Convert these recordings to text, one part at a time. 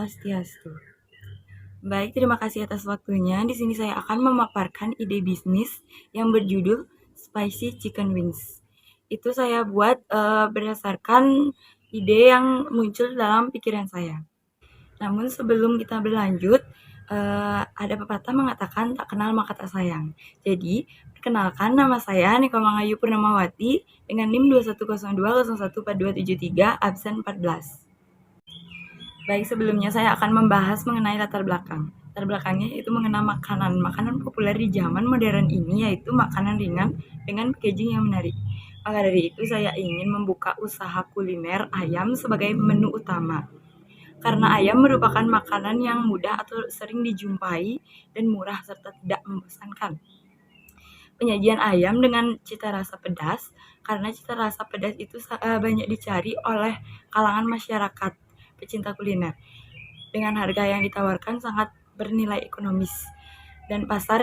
Swastiastu. Baik, terima kasih atas waktunya. Di sini saya akan memaparkan ide bisnis yang berjudul Spicy Chicken Wings. Itu saya buat berdasarkan ide yang muncul dalam pikiran saya. Namun sebelum kita berlanjut, ada pepatah mengatakan tak kenal maka tak sayang. Jadi, perkenalkan nama saya Niko Mangayu Purnamawati dengan NIM 2102014273 absen 14. Baik, sebelumnya saya akan membahas mengenai latar belakang. Latar belakangnya itu mengenai makanan populer di zaman modern ini, yaitu makanan ringan dengan packaging yang menarik. Maka dari itu saya ingin membuka usaha kuliner ayam sebagai menu utama. Karena ayam merupakan makanan yang mudah atau sering dijumpai dan murah serta tidak membosankan. Penyajian ayam dengan cita rasa pedas, karena cita rasa pedas itu banyak dicari oleh kalangan masyarakat pecinta kuliner. Dengan harga yang ditawarkan sangat bernilai ekonomis. Dan pasar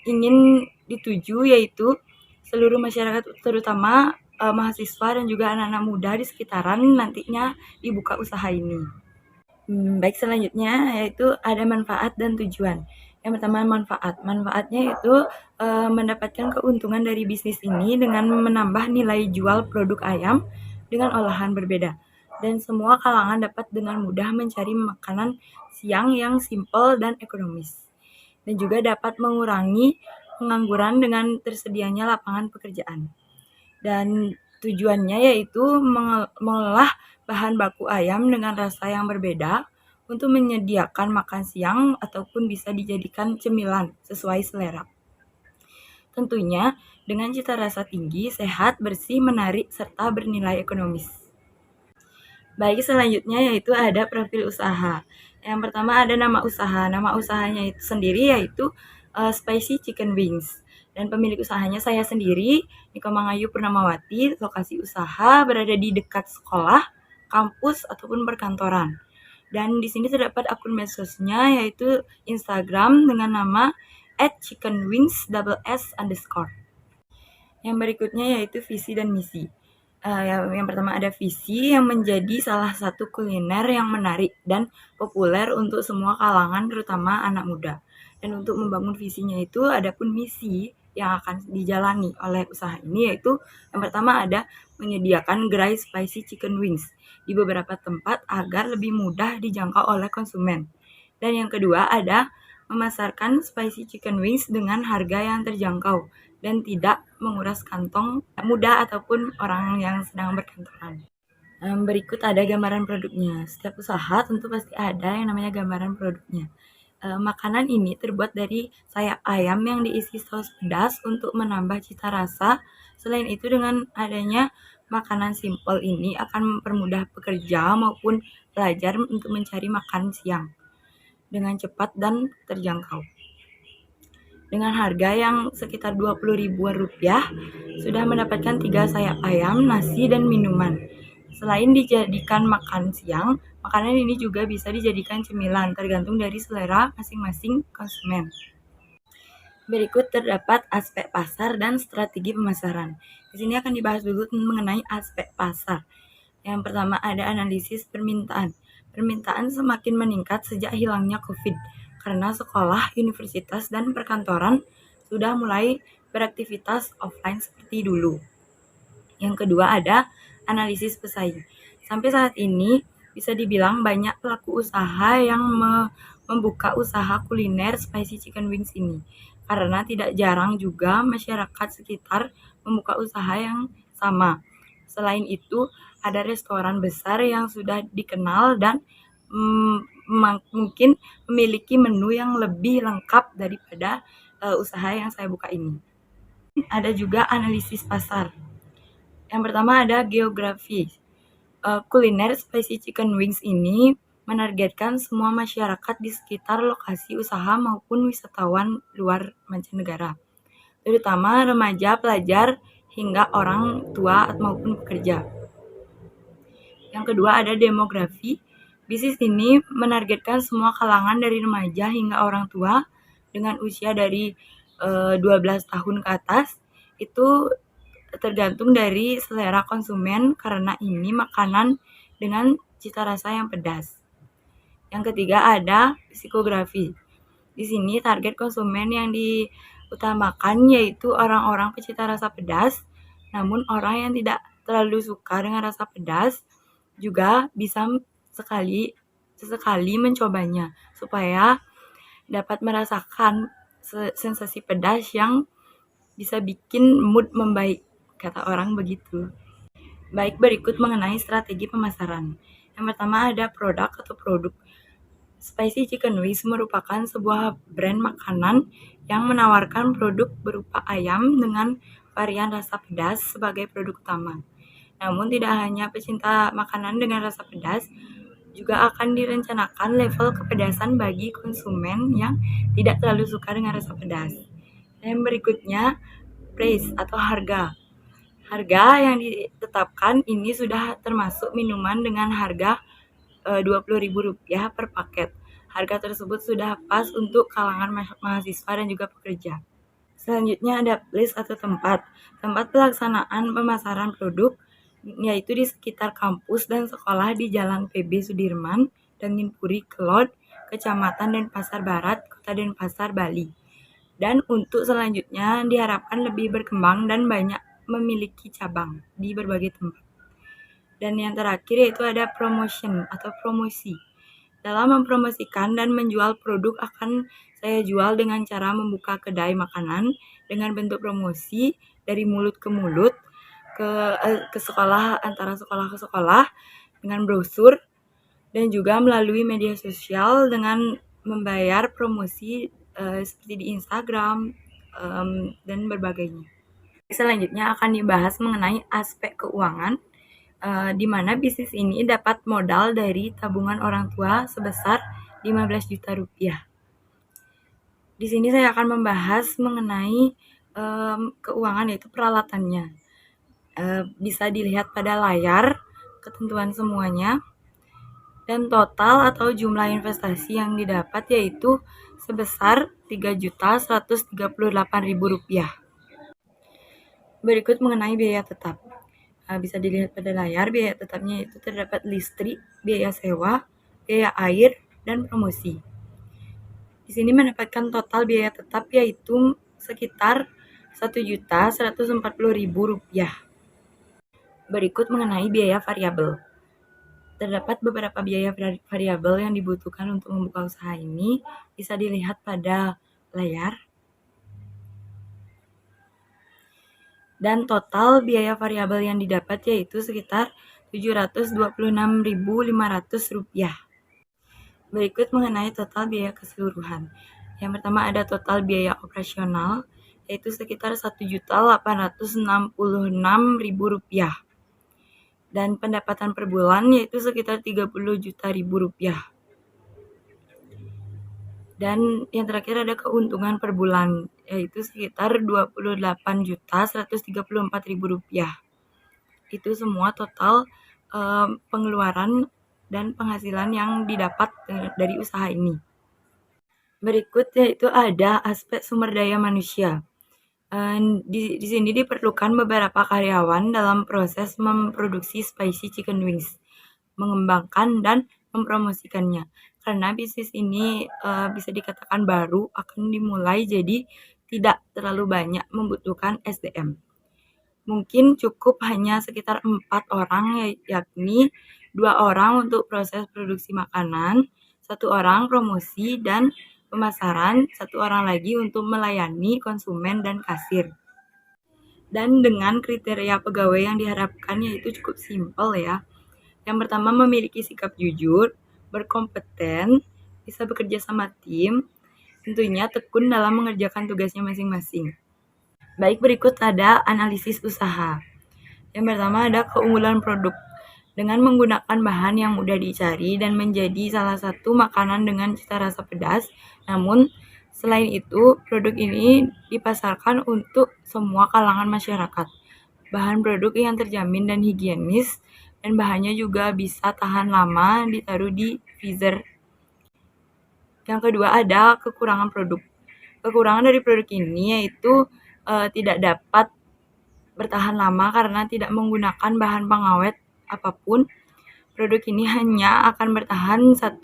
ingin dituju yaitu seluruh masyarakat, terutama mahasiswa dan juga anak-anak muda di sekitaran nantinya dibuka usaha ini. Baik, selanjutnya yaitu ada manfaat dan tujuan. Yang pertama manfaat. Manfaatnya itu mendapatkan keuntungan dari bisnis ini dengan menambah nilai jual produk ayam dengan olahan berbeda. Dan semua kalangan dapat dengan mudah mencari makanan siang yang simpel dan ekonomis. Dan juga dapat mengurangi pengangguran dengan tersedianya lapangan pekerjaan. Dan tujuannya yaitu mengolah bahan baku ayam dengan rasa yang berbeda untuk menyediakan makan siang ataupun bisa dijadikan cemilan sesuai selera. Tentunya dengan cita rasa tinggi, sehat, bersih, menarik, serta bernilai ekonomis. Baik, selanjutnya yaitu ada profil usaha. Yang pertama ada nama usaha. Nama usahanya itu sendiri yaitu Spicy Chicken Wings. Dan pemilik usahanya saya sendiri, Niko Mangayu Purnamawati. Lokasi usaha berada di dekat sekolah, kampus, ataupun perkantoran. Dan di sini terdapat akun medsosnya yaitu Instagram dengan nama @chickenwings_. Yang berikutnya yaitu visi dan misi. Yang pertama ada visi yang menjadi salah satu kuliner yang menarik dan populer untuk semua kalangan, terutama anak muda. Dan untuk membangun visinya itu ada pun misi yang akan dijalani oleh usaha ini, yaitu yang pertama ada menyediakan gerai spicy chicken wings di beberapa tempat agar lebih mudah dijangkau oleh konsumen. Dan yang kedua ada memasarkan spicy chicken wings dengan harga yang terjangkau dan tidak menguras kantong muda ataupun orang yang sedang berkantoran. Berikut ada gambaran produknya. Setiap usaha tentu pasti ada yang namanya gambaran produknya. Makanan ini terbuat dari sayap ayam yang diisi saus pedas untuk menambah cita rasa. Selain itu, dengan adanya makanan simpel ini akan mempermudah pekerja maupun pelajar untuk mencari makan siang dengan cepat dan terjangkau. Dengan harga yang sekitar Rp20.000 sudah mendapatkan 3 sayap ayam, nasi, dan minuman. Selain dijadikan makan siang, makanan ini juga bisa dijadikan cemilan, tergantung dari selera masing-masing konsumen. Berikut terdapat aspek pasar dan strategi pemasaran. Di sini akan dibahas dulu mengenai aspek pasar. Yang pertama ada analisis permintaan. Permintaan semakin meningkat sejak hilangnya COVID karena sekolah, universitas, dan perkantoran sudah mulai beraktivitas offline seperti dulu. Yang kedua ada analisis pesaing. Sampai saat ini bisa dibilang banyak pelaku usaha yang membuka usaha kuliner spicy chicken wings ini. Karena tidak jarang juga masyarakat sekitar membuka usaha yang sama. Selain itu, ada restoran besar yang sudah dikenal dan mungkin memiliki menu yang lebih lengkap daripada usaha yang saya buka ini. Ada juga analisis pasar. Yang pertama ada geografi. Kuliner spicy chicken wings ini menargetkan semua masyarakat di sekitar lokasi usaha maupun wisatawan luar mancanegara, terutama remaja, pelajar, hingga orang tua maupun pekerja. Yang kedua ada demografi. Bisnis ini menargetkan semua kalangan dari remaja hingga orang tua dengan usia dari 12 tahun ke atas. Itu tergantung dari selera konsumen karena ini makanan dengan cita rasa yang pedas. Yang ketiga ada psikografi. Di sini target konsumen yang diutamakan yaitu orang-orang pecinta rasa pedas, namun orang yang tidak terlalu suka dengan rasa pedas juga bisa sesekali mencobanya supaya dapat merasakan sensasi pedas yang bisa bikin mood membaik, kata orang begitu. Baik, berikut mengenai strategi pemasaran. Yang pertama ada produk atau produk. Spicy Chicken Wings merupakan sebuah brand makanan yang menawarkan produk berupa ayam dengan varian rasa pedas sebagai produk utama. Namun tidak hanya pecinta makanan dengan rasa pedas, juga akan direncanakan level kepedasan bagi konsumen yang tidak terlalu suka dengan rasa pedas. Yang berikutnya, price atau harga. Harga yang ditetapkan ini sudah termasuk minuman dengan harga Rp20.000 per paket. Harga tersebut sudah pas untuk kalangan mahasiswa dan juga pekerja. Selanjutnya ada place atau tempat. Tempat pelaksanaan pemasaran produk yaitu di sekitar kampus dan sekolah di Jalan PB Sudirman, Danginpuri, Kelod, Kecamatan Denpasar Barat, Kota Denpasar, Bali. Dan untuk selanjutnya diharapkan lebih berkembang dan banyak memiliki cabang di berbagai tempat. Dan yang terakhir yaitu ada promotion atau promosi. Dalam mempromosikan dan menjual produk akan saya jual dengan cara membuka kedai makanan dengan bentuk promosi dari mulut ke mulut ke sekolah, antara sekolah ke sekolah dengan brosur, dan juga melalui media sosial dengan membayar promosi seperti di Instagram dan berbagainya. Selanjutnya akan dibahas mengenai aspek keuangan, di mana bisnis ini dapat modal dari tabungan orang tua sebesar Rp15 juta. Di sini saya akan membahas mengenai keuangan, yaitu peralatannya. Bisa dilihat pada layar ketentuan semuanya, dan total atau jumlah investasi yang didapat yaitu sebesar Rp3.138.000. Berikut mengenai biaya tetap. Bisa dilihat pada layar, biaya tetapnya itu terdapat listrik, biaya sewa, biaya air, dan promosi. Di sini mendapatkan total biaya tetap yaitu sekitar Rp1.140.000. Berikut mengenai biaya variabel. Terdapat beberapa biaya variabel yang dibutuhkan untuk membuka usaha ini, bisa dilihat pada layar. Dan total biaya variabel yang didapat yaitu sekitar Rp726.500. Berikut mengenai total biaya keseluruhan. Yang pertama ada total biaya operasional yaitu sekitar Rp1.866.000. Dan pendapatan per bulan yaitu sekitar Rp30 juta. Dan yang terakhir ada keuntungan per bulan yaitu sekitar Rp28.134.000. Itu semua total pengeluaran dan penghasilan yang didapat dari usaha ini. Berikut yaitu ada aspek sumber daya manusia. Di sini diperlukan beberapa karyawan dalam proses memproduksi Spicy Chicken Wings, mengembangkan dan mempromosikannya. Karena bisnis ini bisa dikatakan baru, akan dimulai, jadi tidak terlalu banyak membutuhkan SDM. Mungkin cukup hanya sekitar 4 orang, yakni 2 orang untuk proses produksi makanan, 1 orang promosi dan pemasaran, 1 orang lagi untuk melayani konsumen dan kasir. Dan dengan kriteria pegawai yang diharapkan yaitu cukup simpel ya. Yang pertama memiliki sikap jujur, berkompeten, bisa bekerja sama tim, tentunya tekun dalam mengerjakan tugasnya masing-masing. Baik, berikut ada analisis usaha. Yang pertama ada keunggulan produk. Dengan menggunakan bahan yang mudah dicari dan menjadi salah satu makanan dengan cita rasa pedas, namun selain itu produk ini dipasarkan untuk semua kalangan masyarakat. Bahan produk yang terjamin dan higienis, dan bahannya juga bisa tahan lama ditaruh di freezer. Yang kedua ada kekurangan produk. Kekurangan dari produk ini yaitu tidak dapat bertahan lama karena tidak menggunakan bahan pengawet apapun. produk ini hanya akan bertahan 1-2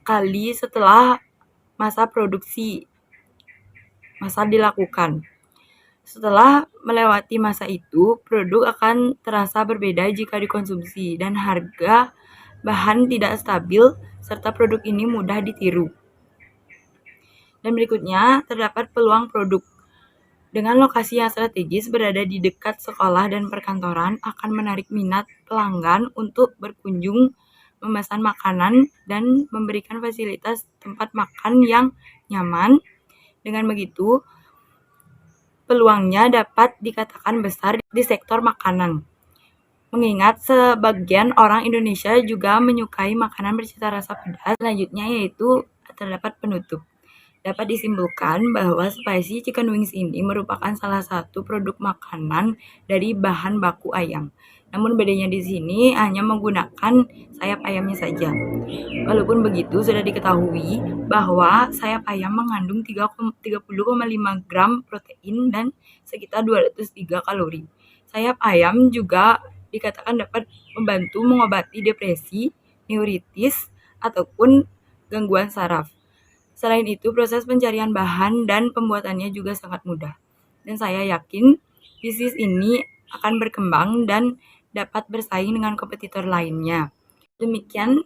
kali setelah masa dilakukan. Setelah melewati masa itu, produk akan terasa berbeda jika dikonsumsi dan harga bahan tidak stabil serta produk ini mudah ditiru. Dan berikutnya, terdapat peluang produk. Dengan lokasi yang strategis berada di dekat sekolah dan perkantoran akan menarik minat pelanggan untuk berkunjung, memesan makanan, dan memberikan fasilitas tempat makan yang nyaman. Dengan begitu, peluangnya dapat dikatakan besar di sektor makanan. Mengingat sebagian orang Indonesia juga menyukai makanan bercita rasa pedas. Selanjutnya yaitu terdapat penutup. Dapat disimpulkan bahwa spicy chicken wings ini merupakan salah satu produk makanan dari bahan baku ayam. Namun bedanya di sini hanya menggunakan sayap ayamnya saja. Walaupun begitu, sudah diketahui bahwa sayap ayam mengandung 30,5 gram protein dan sekitar 203 kalori. Sayap ayam juga dikatakan dapat membantu mengobati depresi, neuritis, ataupun gangguan saraf. Selain itu, proses pencarian bahan dan pembuatannya juga sangat mudah. Dan saya yakin bisnis ini akan berkembang dan dapat bersaing dengan kompetitor lainnya. Demikian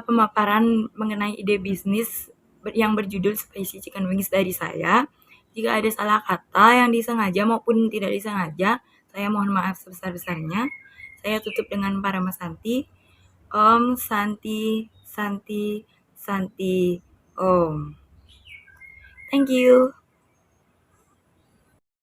pemaparan mengenai ide bisnis yang berjudul Spicy Chicken Wings dari saya. Jika ada salah kata yang disengaja maupun tidak disengaja, saya mohon maaf sebesar-besarnya. Saya tutup dengan Parama Santi. Om Santi Santi Santi Om. Thank you.